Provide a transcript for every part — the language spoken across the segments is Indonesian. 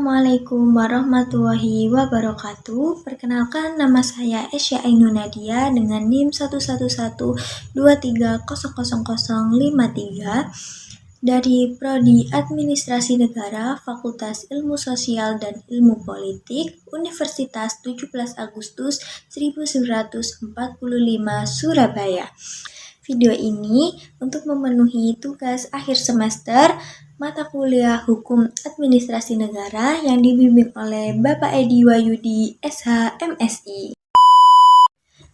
Assalamualaikum warahmatullahi wabarakatuh. Perkenalkan, nama saya Esya Ainun Nadia dengan NIM 11123000053 dari Prodi Administrasi Negara Fakultas Ilmu Sosial dan Ilmu Politik Universitas 17 Agustus 1945 Surabaya. Video ini untuk memenuhi tugas akhir semester mata kuliah Hukum Administrasi Negara yang dibimbing oleh Bapak Edi Wahyudi, SH, MSI.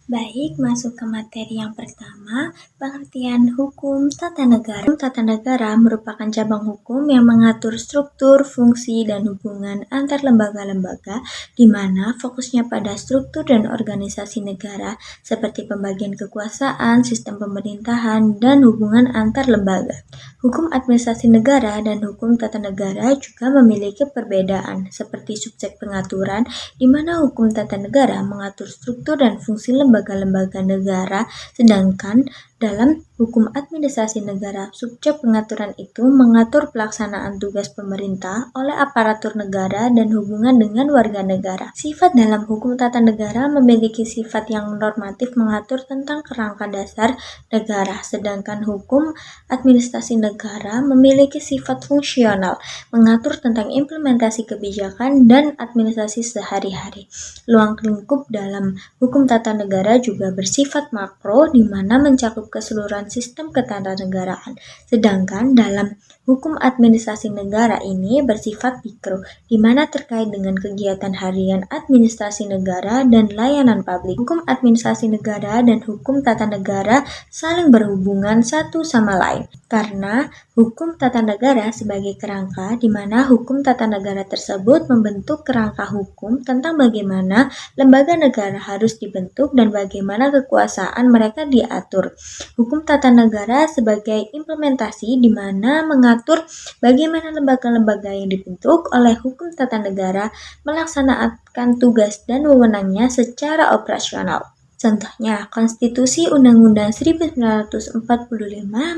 Baik, masuk ke materi yang pertama, pengertian hukum tata negara. Hukum tata negara merupakan cabang hukum yang mengatur struktur, fungsi, dan hubungan antar lembaga-lembaga, di mana fokusnya pada struktur dan organisasi negara, seperti pembagian kekuasaan, sistem pemerintahan, dan hubungan antar lembaga. Hukum administrasi negara dan hukum tata negara juga memiliki perbedaan, seperti subjek pengaturan, di mana hukum tata negara mengatur struktur dan fungsi lembaga-lembaga negara, sedangkan dalam hukum administrasi negara, subjek pengaturan itu mengatur pelaksanaan tugas pemerintah oleh aparatur negara dan hubungan dengan warga negara. Sifat dalam hukum tata negara memiliki sifat yang normatif mengatur tentang kerangka dasar negara, sedangkan hukum administrasi negara memiliki sifat fungsional, mengatur tentang implementasi kebijakan dan administrasi sehari-hari. Ruang lingkup dalam hukum tata negara juga bersifat makro, di mana mencakup keseluruhan sistem ketatanegaraan. Sedangkan dalam hukum administrasi negara ini bersifat mikro, di mana terkait dengan kegiatan harian administrasi negara dan layanan publik. Hukum administrasi negara dan hukum tata negara saling berhubungan satu sama lain, karena hukum tata negara sebagai kerangka, di mana hukum tata negara tersebut membentuk kerangka hukum tentang bagaimana lembaga negara harus dibentuk dan bagaimana kekuasaan mereka diatur. Hukum tata negara sebagai implementasi, di mana mengatur bagaimana lembaga-lembaga yang dibentuk oleh hukum tata negara melaksanakan tugas dan wewenangnya secara operasional. Contohnya, Konstitusi Undang-Undang 1945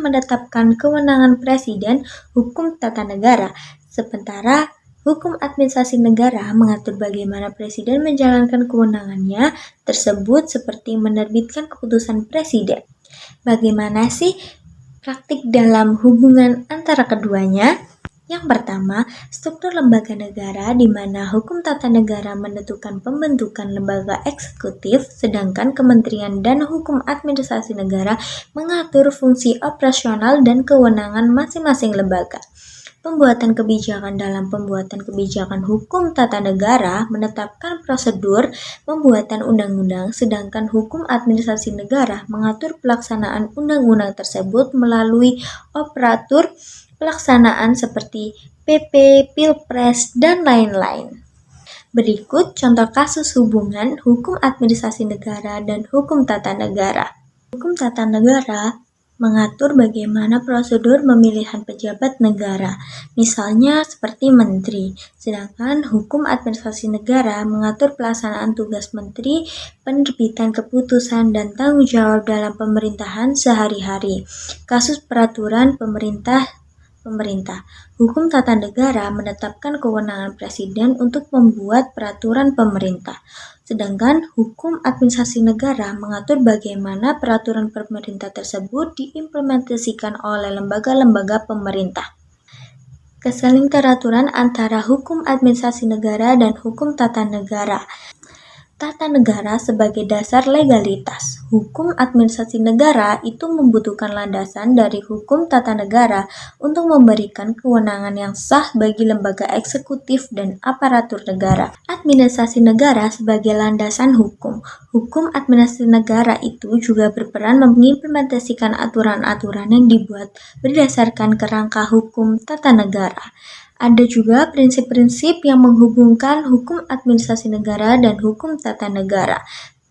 menetapkan kewenangan Presiden hukum tata negara, sementara hukum administrasi negara mengatur bagaimana Presiden menjalankan kewenangannya tersebut seperti menerbitkan keputusan Presiden. Bagaimana sih praktik dalam hubungan antara keduanya? Yang pertama, struktur lembaga negara, di mana hukum tata negara menentukan pembentukan lembaga eksekutif, sedangkan kementerian dan hukum administrasi negara mengatur fungsi operasional dan kewenangan masing-masing lembaga. Pembuatan kebijakan dalam pembuatan kebijakan hukum tata negara menetapkan prosedur pembuatan undang-undang, sedangkan hukum administrasi negara mengatur pelaksanaan undang-undang tersebut melalui operatur pelaksanaan seperti PP, Pilpres, dan lain-lain. Berikut contoh kasus hubungan hukum administrasi negara dan hukum tata negara. Hukum tata negara mengatur bagaimana prosedur pemilihan pejabat negara, misalnya seperti menteri, sedangkan hukum administrasi negara mengatur pelaksanaan tugas menteri, penerbitan keputusan, dan tanggung jawab dalam pemerintahan sehari-hari. Kasus peraturan pemerintah. Hukum tata negara menetapkan kewenangan Presiden untuk membuat peraturan pemerintah, sedangkan hukum administrasi negara mengatur bagaimana peraturan pemerintah tersebut diimplementasikan oleh lembaga-lembaga pemerintah. Keselingteraturan antara hukum administrasi negara dan hukum tata negara. Tata negara sebagai dasar legalitas. Hukum administrasi negara itu membutuhkan landasan dari hukum tata negara untuk memberikan kewenangan yang sah bagi lembaga eksekutif dan aparatur negara. Administrasi negara sebagai landasan hukum. Hukum administrasi negara itu juga berperan mengimplementasikan aturan-aturan yang dibuat berdasarkan kerangka hukum tata negara. Ada juga prinsip-prinsip yang menghubungkan hukum administrasi negara dan hukum tata negara.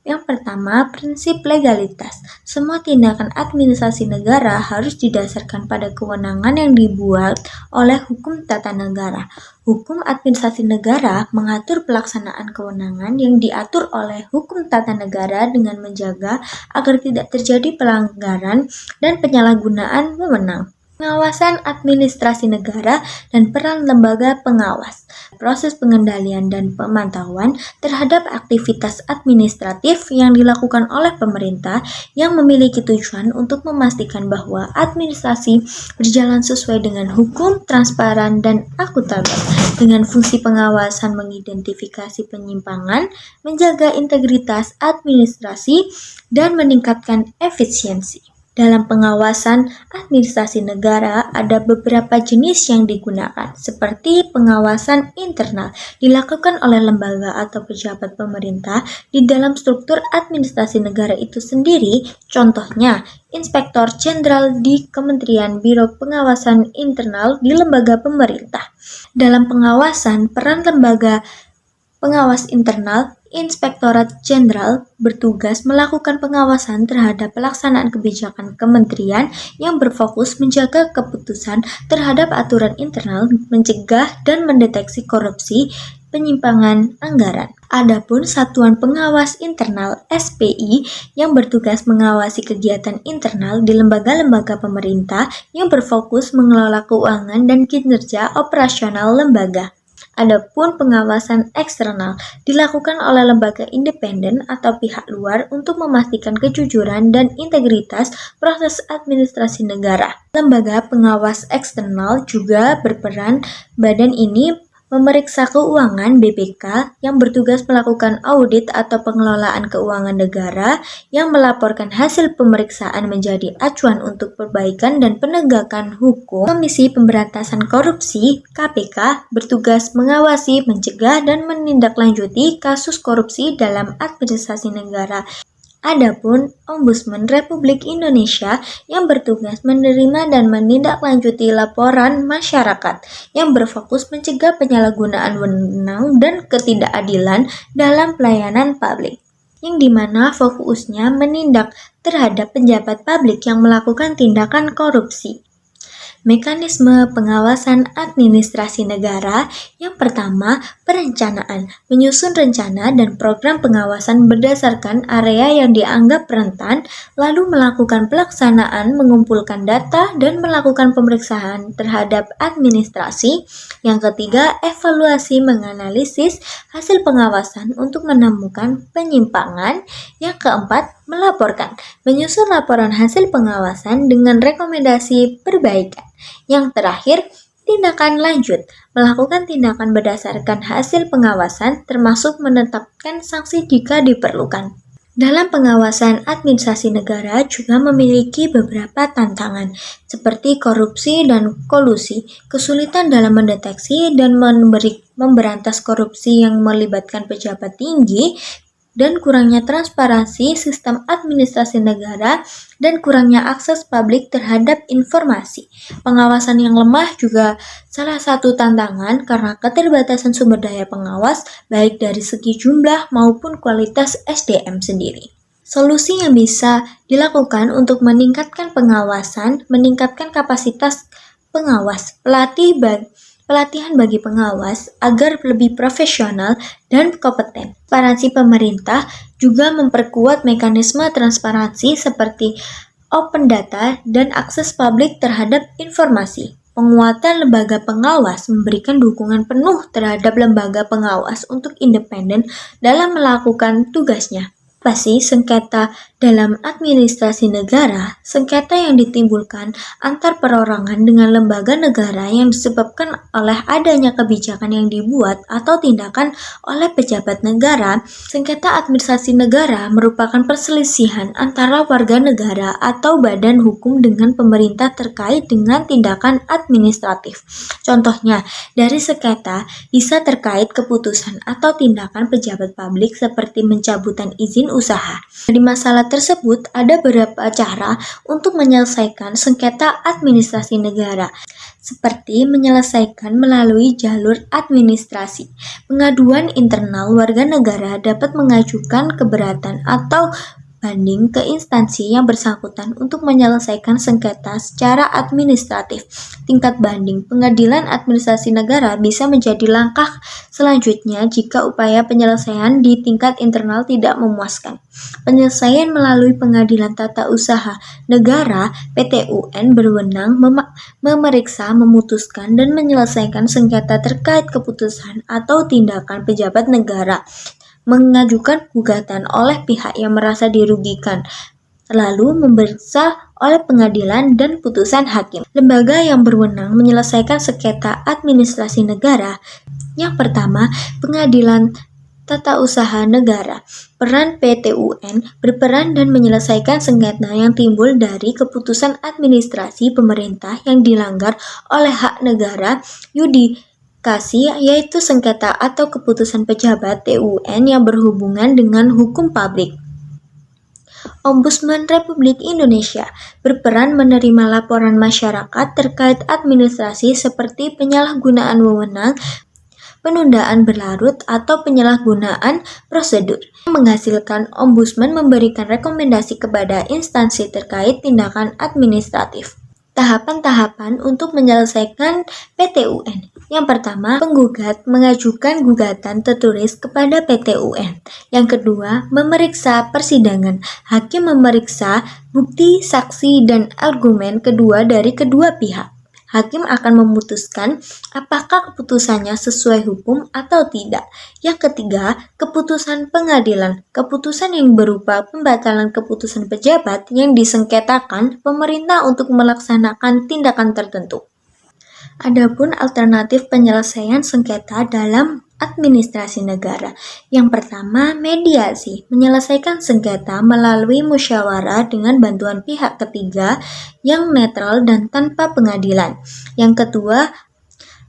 Yang pertama, prinsip legalitas. Semua tindakan administrasi negara harus didasarkan pada kewenangan yang dibuat oleh hukum tata negara. Hukum administrasi negara mengatur pelaksanaan kewenangan yang diatur oleh hukum tata negara dengan menjaga agar tidak terjadi pelanggaran dan penyalahgunaan wewenang. Pengawasan administrasi negara dan peran lembaga pengawas, proses pengendalian dan pemantauan terhadap aktivitas administratif yang dilakukan oleh pemerintah yang memiliki tujuan untuk memastikan bahwa administrasi berjalan sesuai dengan hukum, transparan, dan akuntabel. Dengan fungsi pengawasan mengidentifikasi penyimpangan, menjaga integritas administrasi, dan meningkatkan efisiensi. Dalam pengawasan administrasi negara, ada beberapa jenis yang digunakan, seperti pengawasan internal, dilakukan oleh lembaga atau pejabat pemerintah di dalam struktur administrasi negara itu sendiri. Contohnya, Inspektor Jenderal di Kementerian Biro Pengawasan Internal di lembaga pemerintah. Dalam pengawasan, peran lembaga pengawas internal, Inspektorat Jenderal bertugas melakukan pengawasan terhadap pelaksanaan kebijakan kementerian yang berfokus menjaga keputusan terhadap aturan internal, mencegah dan mendeteksi korupsi, penyimpangan anggaran. Adapun Satuan Pengawas Internal (SPI) yang bertugas mengawasi kegiatan internal di lembaga-lembaga pemerintah yang berfokus mengelola keuangan dan kinerja operasional lembaga. Adapun pengawasan eksternal dilakukan oleh lembaga independen atau pihak luar untuk memastikan kejujuran dan integritas proses administrasi negara. Lembaga pengawas eksternal juga berperan. Badan ini memeriksa keuangan (BPK) yang bertugas melakukan audit atau pengelolaan keuangan negara, yang melaporkan hasil pemeriksaan menjadi acuan untuk perbaikan dan penegakan hukum. Komisi Pemberantasan Korupsi (KPK) bertugas mengawasi, mencegah, dan menindaklanjuti kasus korupsi dalam administrasi negara. Adapun Ombudsman Republik Indonesia yang bertugas menerima dan menindaklanjuti laporan masyarakat yang berfokus mencegah penyalahgunaan wewenang dan ketidakadilan dalam pelayanan publik, yang dimana fokusnya menindak terhadap pejabat publik yang melakukan tindakan korupsi. Mekanisme pengawasan administrasi negara. Yang pertama, perencanaan. Menyusun rencana dan program pengawasan berdasarkan area yang dianggap rentan, lalu melakukan pelaksanaan, mengumpulkan data, dan melakukan pemeriksaan terhadap administrasi. Yang ketiga, evaluasi, menganalisis hasil pengawasan untuk menemukan penyimpangan. Yang keempat, melaporkan. Menyusun laporan hasil pengawasan dengan rekomendasi perbaikan. Yang terakhir, tindakan lanjut. Melakukan tindakan berdasarkan hasil pengawasan, termasuk menetapkan sanksi jika diperlukan. Dalam pengawasan administrasi negara juga memiliki beberapa tantangan, seperti korupsi dan kolusi, kesulitan dalam mendeteksi dan memberantas korupsi yang melibatkan pejabat tinggi, dan kurangnya transparansi sistem administrasi negara, dan kurangnya akses publik terhadap informasi. Pengawasan yang lemah juga salah satu tantangan karena keterbatasan sumber daya pengawas, baik dari segi jumlah maupun kualitas SDM sendiri. Solusi yang bisa dilakukan untuk meningkatkan pengawasan, meningkatkan kapasitas pengawas, pelatihan bagi pengawas agar lebih profesional dan kompeten. Transparansi pemerintah juga memperkuat mekanisme transparansi seperti open data dan akses publik terhadap informasi. Penguatan lembaga pengawas memberikan dukungan penuh terhadap lembaga pengawas untuk independen dalam melakukan tugasnya. Apa sih sengketa dalam administrasi negara? Sengketa yang ditimbulkan antar perorangan dengan lembaga negara yang disebabkan oleh adanya kebijakan yang dibuat atau tindakan oleh pejabat negara. Sengketa administrasi negara merupakan perselisihan antara warga negara atau badan hukum dengan pemerintah terkait dengan tindakan administratif. Contohnya, dari sengketa bisa terkait keputusan atau tindakan pejabat publik seperti pencabutan izin usaha. Di masalah tersebut ada beberapa cara untuk menyelesaikan sengketa administrasi negara, seperti menyelesaikan melalui jalur administrasi. Pengaduan internal warga negara dapat mengajukan keberatan atau banding ke instansi yang bersangkutan untuk menyelesaikan sengketa secara administratif. Tingkat banding pengadilan administrasi negara bisa menjadi langkah selanjutnya jika upaya penyelesaian di tingkat internal tidak memuaskan. Penyelesaian melalui Pengadilan Tata Usaha Negara (PTUN) berwenang memeriksa, memutuskan, dan menyelesaikan sengketa terkait keputusan atau tindakan pejabat negara, mengajukan gugatan oleh pihak yang merasa dirugikan, lalu memeriksa oleh pengadilan dan putusan hakim. Lembaga yang berwenang menyelesaikan sengketa administrasi negara. Yang pertama, Pengadilan Tata Usaha Negara. Peran PTUN berperan dan menyelesaikan sengketa yang timbul dari keputusan administrasi pemerintah yang dilanggar oleh hak negara yudikasi, yaitu sengketa atau keputusan pejabat TUN yang berhubungan dengan hukum publik. Ombudsman Republik Indonesia berperan menerima laporan masyarakat terkait administrasi seperti penyalahgunaan wewenang, penundaan berlarut, atau penyalahgunaan prosedur. Menghasilkan Ombudsman memberikan rekomendasi kepada instansi terkait tindakan administratif. Tahapan-tahapan untuk menyelesaikan PTUN. Yang pertama, penggugat mengajukan gugatan tertulis kepada PTUN. Yang kedua, memeriksa persidangan. Hakim memeriksa bukti, saksi, dan argumen kedua dari kedua pihak. Hakim akan memutuskan apakah keputusannya sesuai hukum atau tidak. Yang ketiga, keputusan pengadilan. Keputusan yang berupa pembatalan keputusan pejabat yang disengketakan pemerintah untuk melaksanakan tindakan tertentu. Adapun alternatif penyelesaian sengketa dalam administrasi negara. Yang pertama, mediasi, menyelesaikan sengketa melalui musyawarah dengan bantuan pihak ketiga yang netral dan tanpa pengadilan. Yang kedua,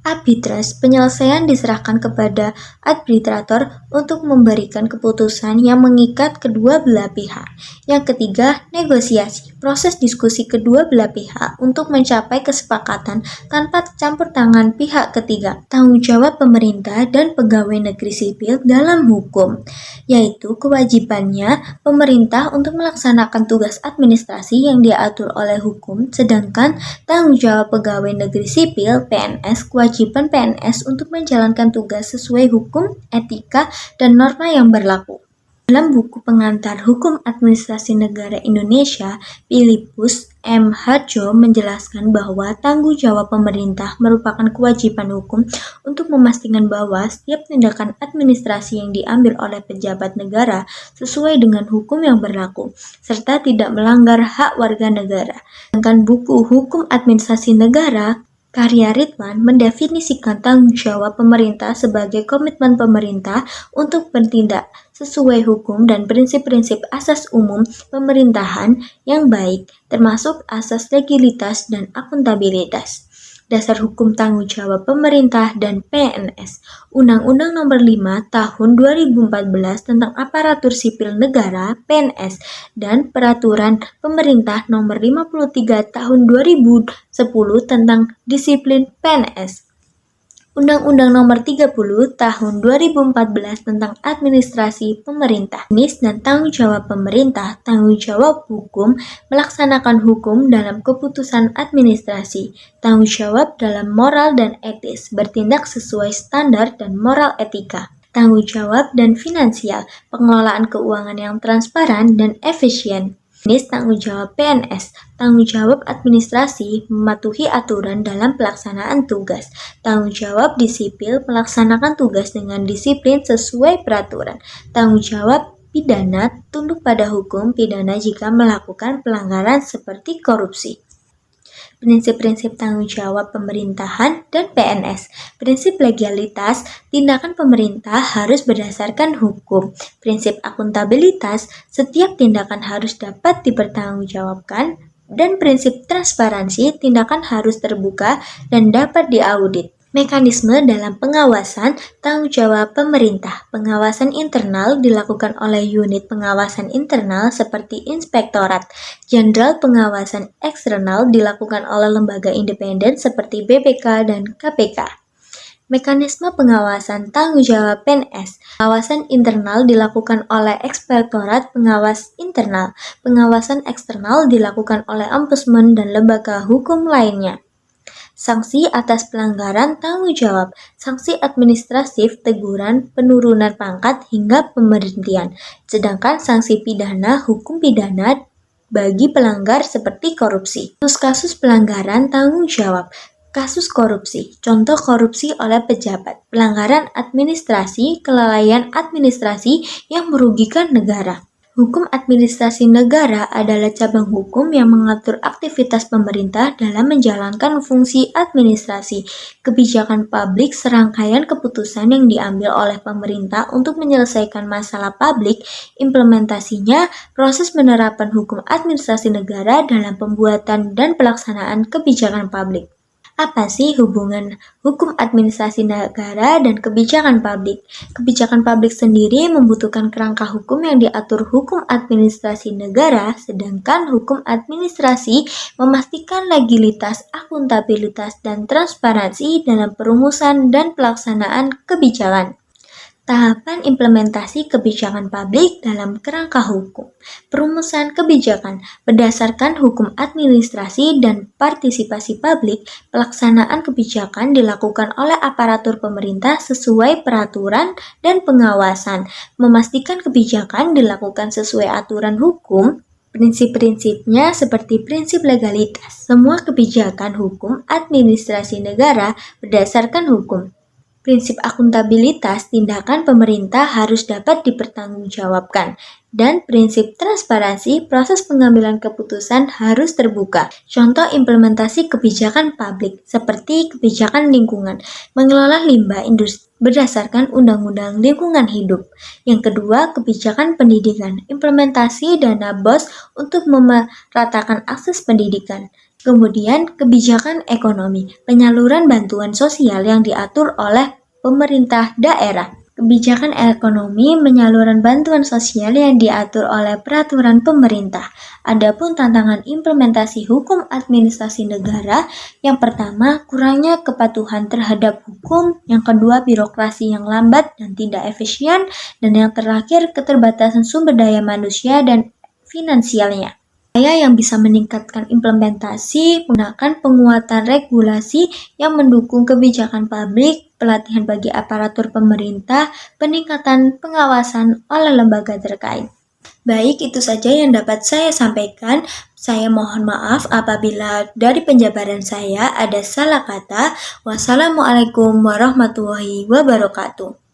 arbitrase, penyelesaian diserahkan kepada arbitrator untuk memberikan keputusan yang mengikat kedua belah pihak. Yang ketiga, negosiasi, proses diskusi kedua belah pihak untuk mencapai kesepakatan tanpa campur tangan pihak ketiga. Tanggung jawab pemerintah dan pegawai negeri sipil dalam hukum, yaitu kewajibannya pemerintah untuk melaksanakan tugas administrasi yang diatur oleh hukum, sedangkan tanggung jawab pegawai negeri sipil (PNS) kewajiban PNS untuk menjalankan tugas sesuai hukum, etika, dan norma yang berlaku. Dalam buku pengantar Hukum Administrasi Negara Indonesia, Philippus M. Harjo menjelaskan bahwa tanggung jawab pemerintah merupakan kewajiban hukum untuk memastikan bahwa setiap tindakan administrasi yang diambil oleh pejabat negara sesuai dengan hukum yang berlaku, serta tidak melanggar hak warga negara. Sedangkan buku Hukum Administrasi Negara karya Ridwan mendefinisikan tanggung jawab pemerintah sebagai komitmen pemerintah untuk bertindak sesuai hukum dan prinsip-prinsip asas umum pemerintahan yang baik, termasuk asas legalitas dan akuntabilitas. Dasar Hukum Tanggung Jawab Pemerintah dan PNS, Undang-Undang Nomor 5 Tahun 2014 tentang Aparatur Sipil Negara (PNS) dan Peraturan Pemerintah Nomor 53 Tahun 2010 tentang Disiplin PNS. Undang-Undang Nomor 30 Tahun 2014 tentang Administrasi Pemerintah. Jenis dan tanggung jawab pemerintah, tanggung jawab hukum, melaksanakan hukum dalam keputusan administrasi, tanggung jawab dalam moral dan etis, bertindak sesuai standar dan moral etika. Tanggung jawab dan finansial, pengelolaan keuangan yang transparan dan efisien. Jenis tanggung jawab PNS, tanggung jawab administrasi, mematuhi aturan dalam pelaksanaan tugas. Tanggung jawab disiplin, melaksanakan tugas dengan disiplin sesuai peraturan. Tanggung jawab pidana, tunduk pada hukum pidana jika melakukan pelanggaran seperti korupsi. Prinsip-prinsip tanggung jawab pemerintahan dan PNS. Prinsip legalitas, tindakan pemerintah harus berdasarkan hukum. Prinsip akuntabilitas, setiap tindakan harus dapat dipertanggungjawabkan. Dan prinsip transparansi, tindakan harus terbuka dan dapat diaudit. Mekanisme dalam pengawasan tanggung jawab pemerintah. Pengawasan internal dilakukan oleh unit pengawasan internal seperti Inspektorat Jenderal. Pengawasan eksternal dilakukan oleh lembaga independen seperti BPK dan KPK. Mekanisme pengawasan tanggung jawab PNS. Pengawasan internal dilakukan oleh Inspektorat Pengawas Internal. Pengawasan eksternal dilakukan oleh Ombudsman dan lembaga hukum lainnya. Sanksi atas pelanggaran tanggung jawab. Sanksi administratif, teguran, penurunan pangkat, hingga pemberhentian. Sedangkan sanksi pidana, hukum pidana bagi pelanggar seperti korupsi. Kasus-kasus pelanggaran tanggung jawab. Kasus korupsi, contoh korupsi oleh pejabat, pelanggaran administrasi, kelalaian administrasi yang merugikan negara. Hukum administrasi negara adalah cabang hukum yang mengatur aktivitas pemerintah dalam menjalankan fungsi administrasi, kebijakan publik, serangkaian keputusan yang diambil oleh pemerintah untuk menyelesaikan masalah publik, implementasinya, proses penerapan hukum administrasi negara dalam pembuatan dan pelaksanaan kebijakan publik. Apa sih hubungan hukum administrasi negara dan kebijakan publik? Kebijakan publik sendiri membutuhkan kerangka hukum yang diatur hukum administrasi negara, sedangkan hukum administrasi memastikan legalitas, akuntabilitas, dan transparansi dalam perumusan dan pelaksanaan kebijakan. Tahapan implementasi kebijakan publik dalam kerangka hukum. Perumusan kebijakan berdasarkan hukum administrasi dan partisipasi publik, pelaksanaan kebijakan dilakukan oleh aparatur pemerintah sesuai peraturan dan pengawasan, memastikan kebijakan dilakukan sesuai aturan hukum. Prinsip-prinsipnya seperti prinsip legalitas. Semua kebijakan hukum administrasi negara berdasarkan hukum. Prinsip akuntabilitas, tindakan pemerintah harus dapat dipertanggungjawabkan. Dan prinsip transparansi, proses pengambilan keputusan harus terbuka. Contoh implementasi kebijakan publik, seperti kebijakan lingkungan, mengelola limbah industri berdasarkan Undang-Undang Lingkungan Hidup. Yang kedua, kebijakan pendidikan, implementasi dana BOS untuk memeratakan akses pendidikan. Kemudian, kebijakan ekonomi, penyaluran bantuan sosial yang diatur oleh pemerintah daerah. Kebijakan ekonomi, penyaluran bantuan sosial yang diatur oleh peraturan pemerintah. Adapun tantangan implementasi hukum administrasi negara, yang pertama, kurangnya kepatuhan terhadap hukum, yang kedua, birokrasi yang lambat dan tidak efisien, dan yang terakhir, keterbatasan sumber daya manusia dan finansialnya. Yang bisa meningkatkan implementasi menggunakan penguatan regulasi yang mendukung kebijakan publik, pelatihan bagi aparatur pemerintah, peningkatan pengawasan oleh lembaga terkait. Baik, itu saja yang dapat saya sampaikan. Saya mohon maaf apabila dari penjabaran saya ada salah kata. Wassalamualaikum warahmatullahi wabarakatuh.